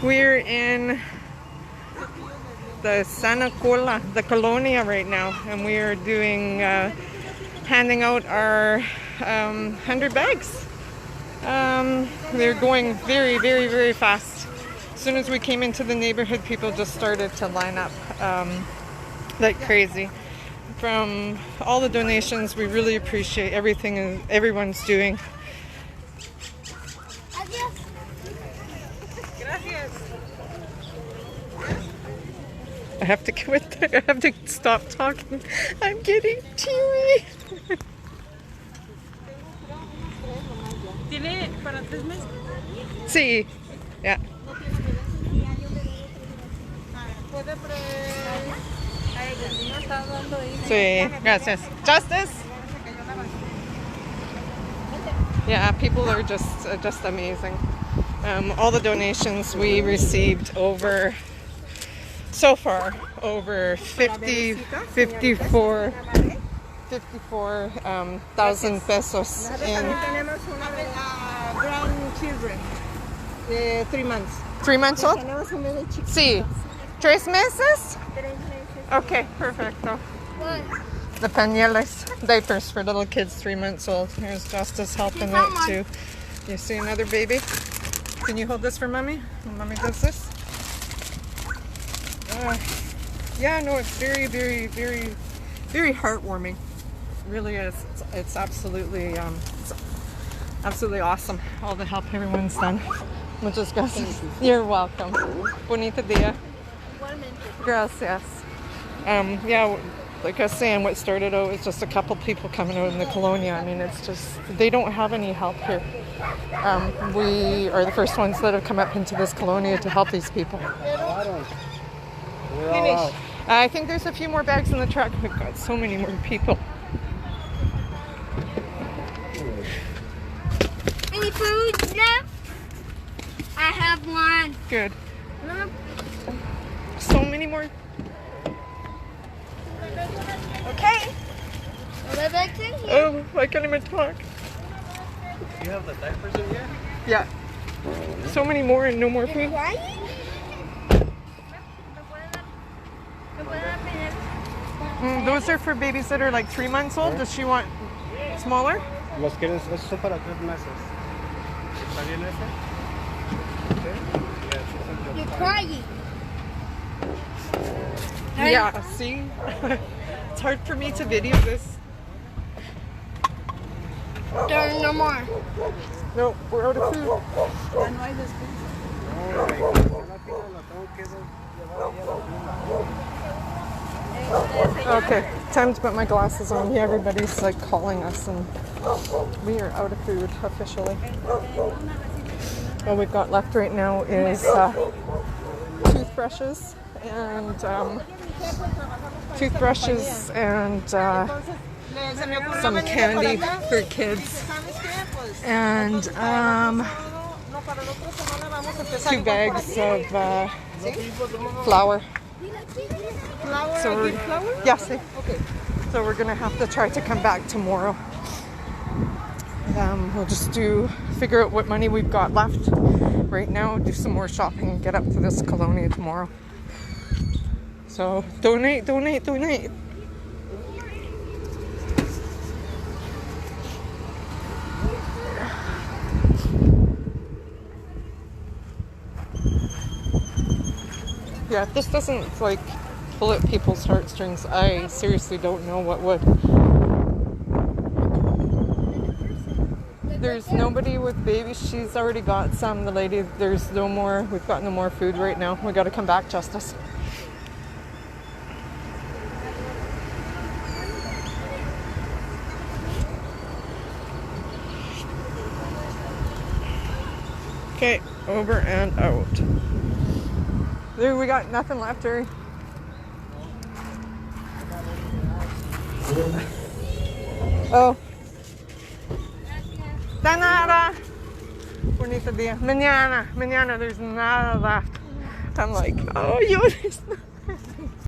We're in the San Nicolás, the Colonia right now, and we are doing handing out our 100 bags. They're going very, very, very fast. As soon as we came into the neighborhood, people just started to line up like crazy. From all the donations, we really appreciate everything everyone's doing. I have to quit. I have to stop talking. I'm getting teary. ¿Tiene para 3 meses? Sí. Yeah. Sí. Gracias. Justice? Yeah, people are just amazing. All the donations we received so far over 54,000 pesos in grandchildren, 3 months. 3 months old? Tenemos un bebé chiquito. Sí. 3 meses? 3 meses. Okay, perfecto. The pañales, diapers for little kids 3 months old. Here's Justice helping out too. You see another baby? Can you hold this for Mommy? When Mommy does this? Yeah, no, it's very, very, very, very heartwarming. It really is. It's absolutely awesome. All the help everyone's done. Muchas gracias. You're welcome. Bonita dia. Gracias. Yeah, like I was saying, what started out was just a couple people coming out in the Colonia. I mean, it's just, they don't have any help here. We are the first ones that have come up into this Colonia to help these people. Finish. I think there's a few more bags in the truck. We've got so many more people. Any food left? I have one. Good. So many more. Okay. Oh, I can't even talk. You have the diapers in here? Yeah. So many more and no more food. Those are for babies that are like 3 months old. Does she want smaller? Los quieres, esos son para 3 meses. ¿Está bien ese? Okay. You're crying. Yeah, see? It's hard for me to video this. There are no more. No, we're out of food. Okay, time to put my glasses on. Yeah, everybody's like calling us and we are out of food officially. All we've got left right now is toothbrushes and some candy for kids and 2 bags of flour. So we're, yes, okay. So we're gonna have to try to come back tomorrow. We'll just figure out what money we've got left right now, do some more shopping, and get up to this Colonia tomorrow. So donate, donate, donate. Yeah, if this doesn't like pull at people's heartstrings, I seriously don't know what would. There's nobody with babies. She's already got some. The lady, there's no more. We've got no more food right now. We got to come back, Justice. Okay, over and out. There, we got nothing left, Harry. Oh. Da nada. Bonita dia. Mañana, there's nada left. I'm like, oh, there's